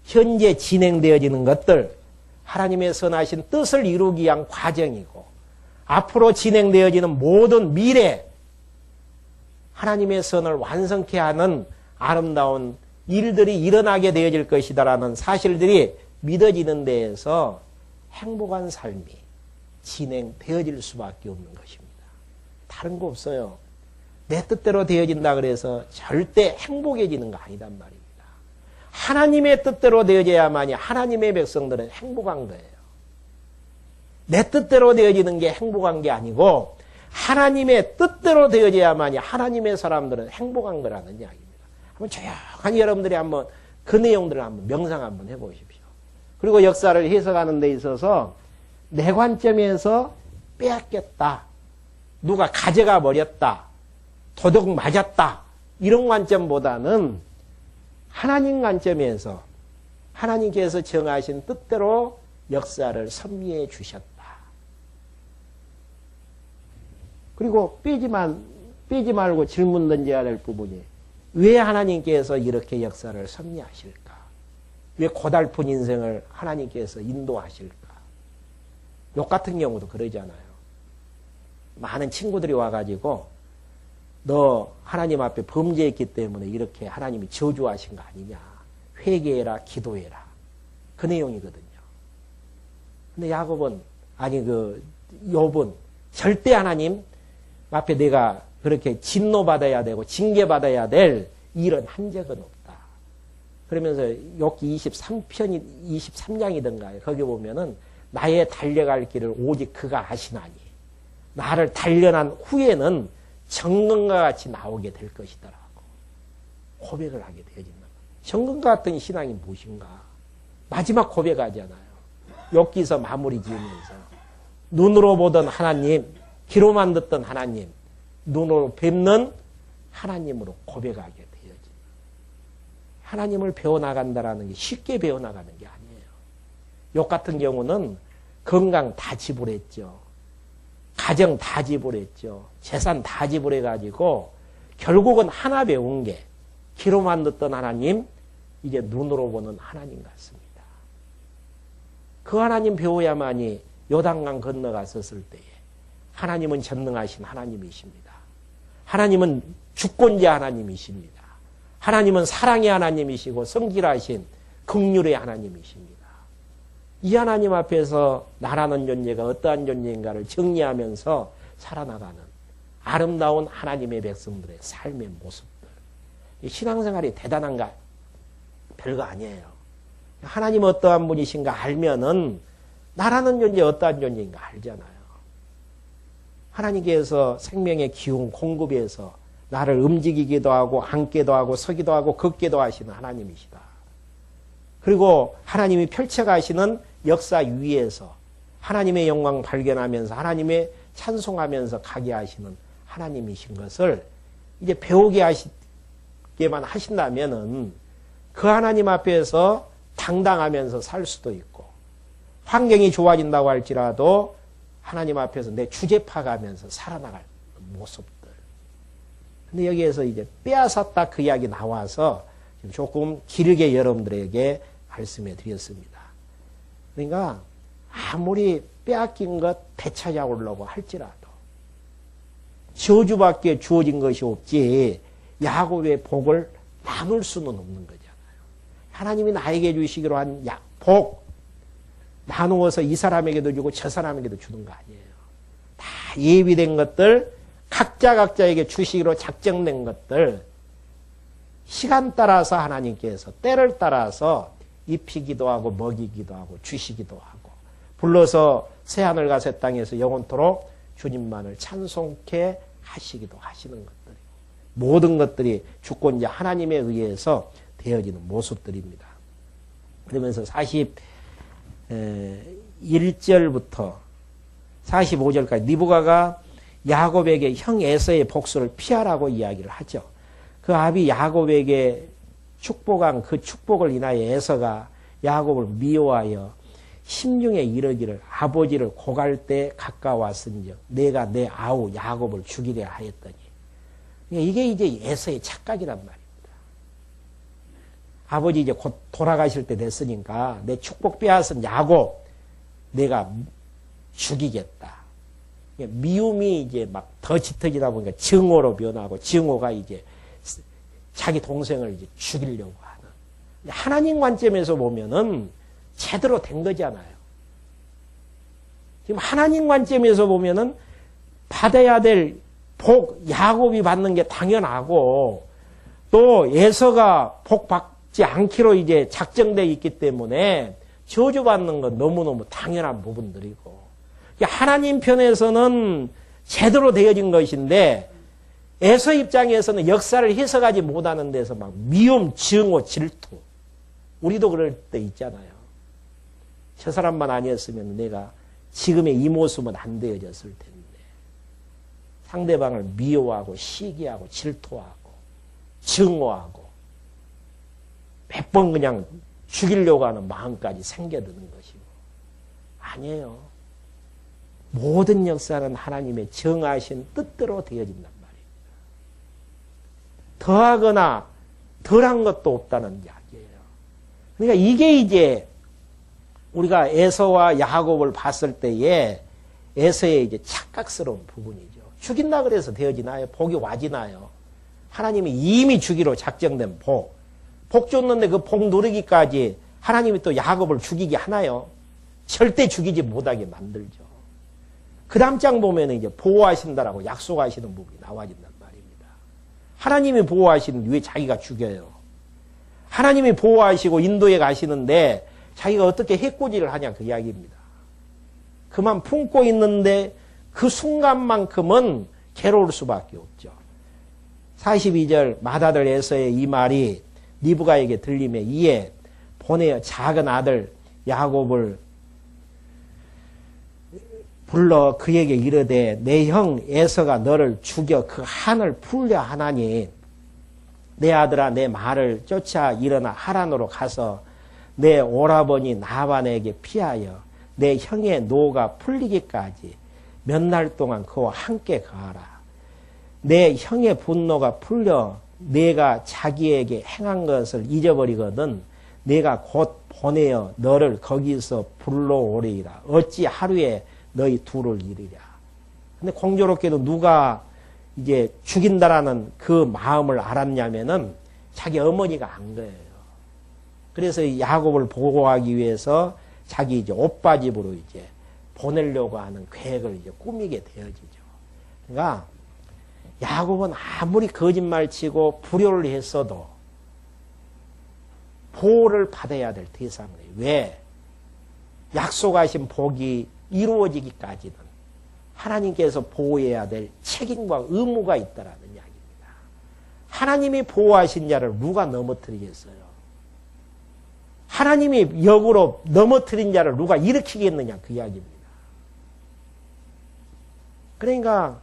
현재 진행되어지는 것들, 하나님의 선하신 뜻을 이루기 위한 과정이고, 앞으로 진행되어지는 모든 미래, 하나님의 선을 완성케 하는 아름다운 일들이 일어나게 되어질 것이다라는 사실들이 믿어지는 데에서 행복한 삶이 진행되어질 수밖에 없는 것입니다. 다른 거 없어요. 내 뜻대로 되어진다 그래서 절대 행복해지는 거 아니단 말입니다. 하나님의 뜻대로 되어져야만이 하나님의 백성들은 행복한 거예요. 내 뜻대로 되어지는 게 행복한 게 아니고 하나님의 뜻대로 되어져야만이 하나님의 사람들은 행복한 거라는 이야기입니다. 한번 조용히 여러분들이 한번 그 내용들을 한번 명상 한번 해보십시오. 그리고 역사를 해석하는 데 있어서 내 관점에서 빼앗겼다, 누가 가져가 버렸다, 도둑 맞았다, 이런 관점보다는 하나님 관점에서 하나님께서 정하신 뜻대로 역사를 섭리해 주셨다. 그리고 빼지 말고 질문 던져야 될 부분이, 왜 하나님께서 이렇게 역사를 섭리하실까? 왜 고달픈 인생을 하나님께서 인도하실까? 욕 같은 경우도 그러잖아요. 많은 친구들이 와가지고 너 하나님 앞에 범죄했기 때문에 이렇게 하나님이 저주하신 거 아니냐. 회개해라, 기도해라. 그 내용이거든요. 근데 야곱은, 욥은 절대 하나님 앞에 내가 그렇게 진노받아야 되고 징계받아야 될 일은 한 적은 없다. 그러면서 욥기 23장이던가요. 거기 보면은 나의 달려갈 길을 오직 그가 아시나니 나를 단련한 후에는 정금과 같이 나오게 될 것이더라고. 고백을 하게 되어진다. 정금과 같은 신앙이 무엇인가? 마지막 고백하잖아요. 욥기서 마무리 지으면서 눈으로 보던 하나님, 귀로만 듣던 하나님, 눈으로 뵙는 하나님으로 고백하게 되어진다. 하나님을 배워나간다라는 게 쉽게 배워나가는 게 아니에요. 욥 같은 경우는 건강 다 지불했죠. 가정 다 지불했죠. 재산 다 지불해가지고 결국은 하나 배운 게 귀로만 듣던 하나님, 이제 눈으로 보는 하나님 같습니다. 그 하나님 배워야만이 요단강 건너갔었을 때에 하나님은 전능하신 하나님이십니다. 하나님은 주권자 하나님이십니다. 하나님은 사랑의 하나님이시고 성질하신 긍휼의 하나님이십니다. 이 하나님 앞에서 나라는 존재가 어떠한 존재인가를 정리하면서 살아나가는 아름다운 하나님의 백성들의 삶의 모습들. 신앙생활이 대단한가? 별거 아니에요. 하나님 어떠한 분이신가 알면은 나라는 존재 어떠한 존재인가 알잖아요. 하나님께서 생명의 기운 공급해서 나를 움직이기도 하고 앉기도 하고 서기도 하고 걷기도 하시는 하나님이시다. 그리고 하나님이 펼쳐가시는 역사 위에서 하나님의 영광 발견하면서 하나님의 찬송하면서 가게 하시는 하나님이신 것을 이제 배우게 하시게만 하신다면은 그 하나님 앞에서 당당하면서 살 수도 있고 환경이 좋아진다고 할지라도 하나님 앞에서 내 주제 파가면서 살아나갈 모습들. 근데 여기에서 이제 빼앗았다 그 이야기 나와서 조금 길게 여러분들에게 말씀해 드렸습니다. 그러니까 아무리 빼앗긴 것 되찾아오려고 할지라도 저주밖에 주어진 것이 없지 야곱의 복을 나눌 수는 없는 거잖아요. 하나님이 나에게 주시기로 한 복 나누어서 이 사람에게도 주고 저 사람에게도 주는 거 아니에요. 다 예비된 것들 각자에게 주시기로 작정된 것들 시간 따라서 하나님께서 때를 따라서 입히기도 하고 먹이기도 하고 주시기도 하고 불러서 새하늘 가새 땅에서 영원토록 주님만을 찬송케 하시기도 하시는 것들이고 모든 것들이 주권자 하나님에 의해서 되어지는 모습들입니다. 그러면서 41절부터 45절까지 리브가가 야곱에게 형 에서의 복수를 피하라고 이야기를 하죠. 그 아비 야곱에게 축복한 그 축복을 인하여 에서가 야곱을 미워하여 심중에 이르기를 아버지를 고갈 때 가까웠은즉 내가 내 아우 야곱을 죽이려 하였더니 이게 이제 에서의 착각이란 말입니다. 아버지 이제 곧 돌아가실 때 됐으니까 내 축복 빼앗은 야곱 내가 죽이겠다. 미움이 이제 막 더 짙어지다 보니까 증오로 변하고 증오가 이제 자기 동생을 이제 죽이려고 하는. 하나님 관점에서 보면은 제대로 된 거잖아요. 지금 하나님 관점에서 보면은 받아야 될 복, 야곱이 받는 게 당연하고 또 에서가 복 받지 않기로 이제 작정되어 있기 때문에 저주받는 건 너무너무 당연한 부분들이고 하나님 편에서는 제대로 되어진 것인데 에서 입장에서는 역사를 해석하지 못하는 데서 막 미움, 증오, 질투. 우리도 그럴 때 있잖아요. 저 사람만 아니었으면 내가 지금의 이 모습은 안 되어졌을 텐데. 상대방을 미워하고 시기하고 질투하고 증오하고 몇 번 그냥 죽이려고 하는 마음까지 생겨드는 것이고. 아니에요. 모든 역사는 하나님의 정하신 뜻대로 되어진단 말입니다. 더하거나 덜한 것도 없다는 이야기예요. 그러니까 이게 이제 우리가 에서와 야곱을 봤을 때에 에서의 이제 착각스러운 부분이죠. 죽인다 그래서 되어지나요? 복이 와지나요? 하나님이 이미 주기로 작정된 복. 복 줬는데 그 복 누리기까지 하나님이 또 야곱을 죽이게 하나요? 절대 죽이지 못하게 만들죠. 그 다음 장 보면 이제 보호하신다라고 약속하시는 부분이 나와진단 말입니다. 하나님이 보호하시는데 왜 자기가 죽여요? 하나님이 보호하시고 인도에 가시는데 자기가 어떻게 해코지를 하냐 그 이야기입니다. 그만 품고 있는데 그 순간만큼은 괴로울 수밖에 없죠. 42절 맏아들 에서의 이 말이 리브가에게 들림에 이에 보내어 작은 아들 야곱을 불러 그에게 이르되 내 형 에서가 너를 죽여 그 한을 풀려 하나니 내 아들아 내 말을 쫓아 일어나 하란으로 가서 내 오라버니 나반에게 피하여 내 형의 노가 풀리기까지 몇 날 동안 그와 함께 가라. 내 형의 분노가 풀려 내가 자기에게 행한 것을 잊어버리거든 내가 곧 보내어 너를 거기서 불러오리이다. 어찌 하루에 너희 둘을 이르랴. 근데 공교롭게도 누가 이제 죽인다라는 그 마음을 알았냐면은 자기 어머니가 안 거예요. 그래서 야곱을 보호하기 위해서 자기 이제 오빠 집으로 이제 보내려고 하는 계획을 이제 꾸미게 되어지죠. 그러니까 야곱은 아무리 거짓말 치고 불효를 했어도 보호를 받아야 될 대상이에요. 왜? 약속하신 복이 이루어지기까지는 하나님께서 보호해야 될 책임과 의무가 있다라는 이야기입니다. 하나님이 보호하신 자를 누가 넘어뜨리겠어요? 하나님이 역으로 넘어뜨린 자를 누가 일으키겠느냐 그 이야기입니다. 그러니까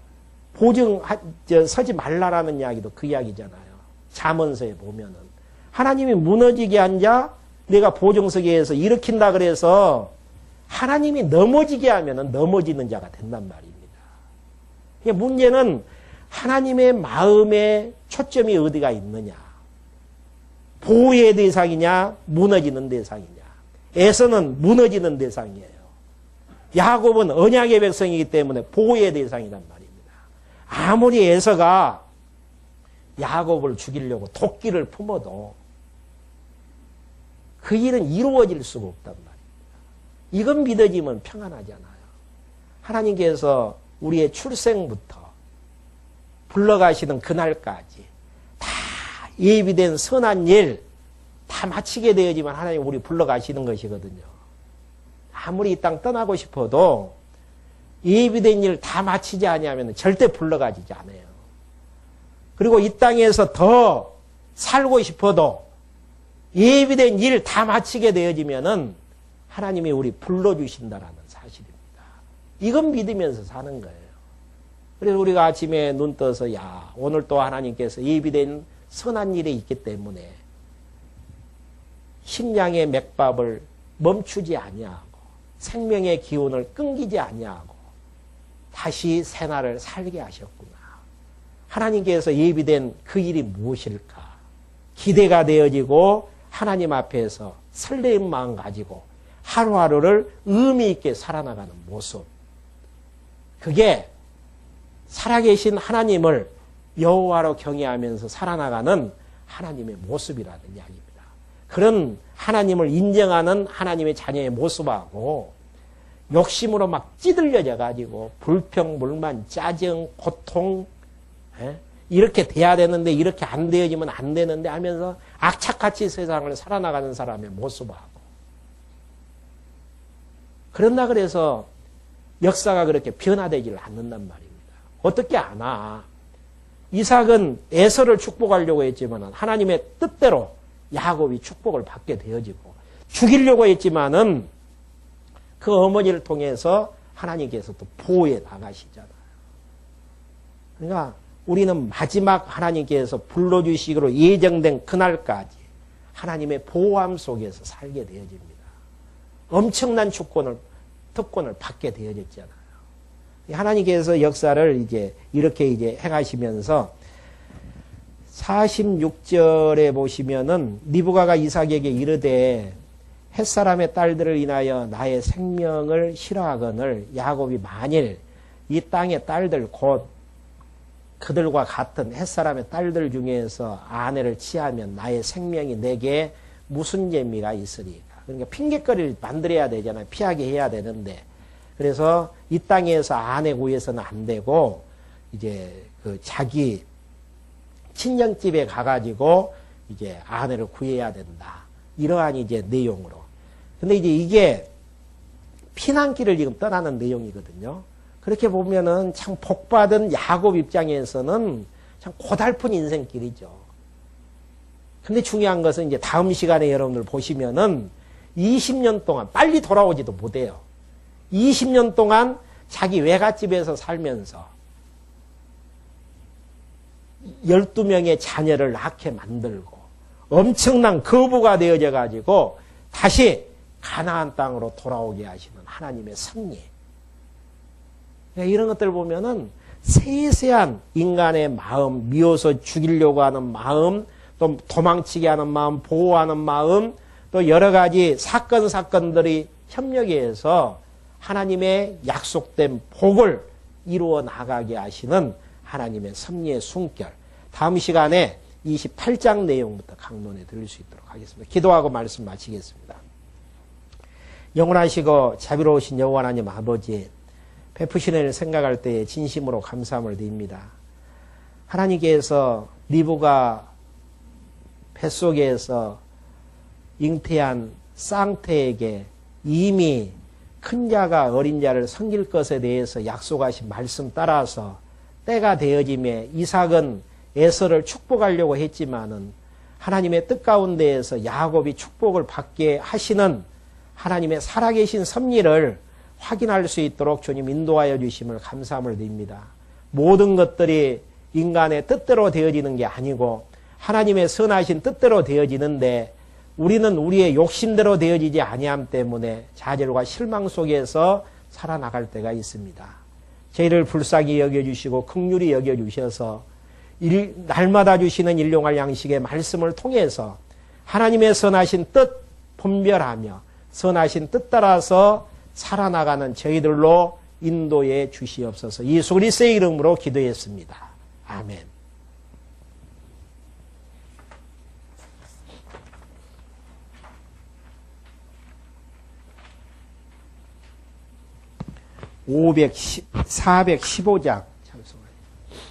서지 말라라는 이야기도 그 이야기잖아요. 잠언서에 보면은 하나님이 무너지게 한 자 내가 보증서기에서 일으킨다 그래서 하나님이 넘어지게 하면은 넘어지는 자가 된단 말입니다. 그러니까 문제는 하나님의 마음에 초점이 어디가 있느냐. 보호의 대상이냐 무너지는 대상이냐. 에서는 무너지는 대상이에요. 야곱은 언약의 백성이기 때문에 보호의 대상이란 말입니다. 아무리 에서가 야곱을 죽이려고 도끼를 품어도 그 일은 이루어질 수가 없단 말입니다. 이건 믿어지면 평안하잖아요. 하나님께서 우리의 출생부터 불러가시는 그날까지 다 예비된 선한 일 다 마치게 되어지만 하나님 우리 불러가시는 것이거든요. 아무리 이 땅 떠나고 싶어도 예비된 일 다 마치지 아니하면 절대 불러가지지 않아요. 그리고 이 땅에서 더 살고 싶어도 예비된 일 다 마치게 되어지면은 하나님이 우리 불러주신다라는 사실입니다. 이건 믿으면서 사는 거예요. 그래서 우리가 아침에 눈 떠서 야 오늘 또 하나님께서 예비된 선한 일이 있기 때문에 심장의 맥박을 멈추지 아니하고 생명의 기운을 끊기지 아니하고 다시 새날을 살게 하셨구나. 하나님께서 예비된 그 일이 무엇일까? 기대가 되어지고 하나님 앞에서 설레임 마음 가지고 하루하루를 의미 있게 살아나가는 모습. 그게 살아계신 하나님을 여호와로 경외하면서 살아나가는 하나님의 모습이라는 이야기입니다. 그런 하나님을 인정하는 하나님의 자녀의 모습하고 욕심으로 막 찌들려져 가지고 불평, 불만, 짜증, 고통 이렇게 돼야 되는데 이렇게 안 되어지면 안 되는데 하면서 악착같이 세상을 살아나가는 사람의 모습하고 그런다 그래서 역사가 그렇게 변화되질 않는단 말입니다. 어떻게 아나? 이삭은 에서를 축복하려고 했지만 하나님의 뜻대로 야곱이 축복을 받게 되어지고 죽이려고 했지만은 그 어머니를 통해서 하나님께서 또 보호해 나가시잖아요. 그러니까 우리는 마지막 하나님께서 불러주시기로 예정된 그날까지 하나님의 보호함 속에서 살게 되어집니다. 엄청난 특권을 받게 되어졌잖아요. 하나님께서 역사를 이렇게 행하시면서 46절에 보시면은 리브가가 이삭에게 이르되 햇사람의 딸들을 인하여 나의 생명을 싫어하거늘 야곱이 만일 이 땅의 딸들 곧 그들과 같은 햇사람의 딸들 중에서 아내를 취하면 나의 생명이 내게 무슨 재미가 있으리까. 그러니까 핑계거리를 만들어야 되잖아요. 피하게 해야 되는데. 그래서 이 땅에서 아내 구해서는 안 되고 그 자기 친정집에 가가지고 아내를 구해야 된다. 이러한 내용으로. 근데 이게 피난길을 지금 떠나는 내용이거든요. 그렇게 보면은 참 복받은 야곱 입장에서는 참 고달픈 인생길이죠. 근데 중요한 것은 다음 시간에 여러분들 보시면은 20년 동안 빨리 돌아오지도 못해요. 20년 동안 자기 외갓집에서 살면서 12명의 자녀를 낳게 만들고 엄청난 거부가 되어져 가지고 다시 가나안 땅으로 돌아오게 하시는 하나님의 섭리. 이런 것들을 보면은 세세한 인간의 마음, 미워서 죽이려고 하는 마음, 또 도망치게 하는 마음, 보호하는 마음, 또 여러 가지 사건들이 협력해서 하나님의 약속된 복을 이루어 나가게 하시는 하나님의 섭리의 숨결. 다음 시간에 28장 내용부터 강론해 드릴 수 있도록 하겠습니다. 기도하고 말씀 마치겠습니다. 영원하시고 자비로우신 여호와 하나님 아버지, 베푸신 을 생각할 때에 진심으로 감사함을 드립니다. 하나님께서 리브가 뱃속에서 잉태한 쌍태에게 이미 큰 자가 어린 자를 섬길 것에 대해서 약속하신 말씀 따라서 때가 되어짐에 이삭은 에서를 축복하려고 했지만은 하나님의 뜻 가운데에서 야곱이 축복을 받게 하시는 하나님의 살아계신 섭리를 확인할 수 있도록 주님 인도하여 주심을 감사함을 드립니다. 모든 것들이 인간의 뜻대로 되어지는 게 아니고 하나님의 선하신 뜻대로 되어지는데 우리는 우리의 욕심대로 되어지지 아니함 때문에 좌절과 실망 속에서 살아나갈 때가 있습니다. 저희를 불쌍히 여겨주시고 긍휼히 여겨주셔서 날마다 주시는 일용할 양식의 말씀을 통해서 하나님의 선하신 뜻 분별하며 선하신 뜻 따라서 살아나가는 저희들로 인도해 주시옵소서. 예수 그리스도의 이름으로 기도했습니다. 아멘. (415장)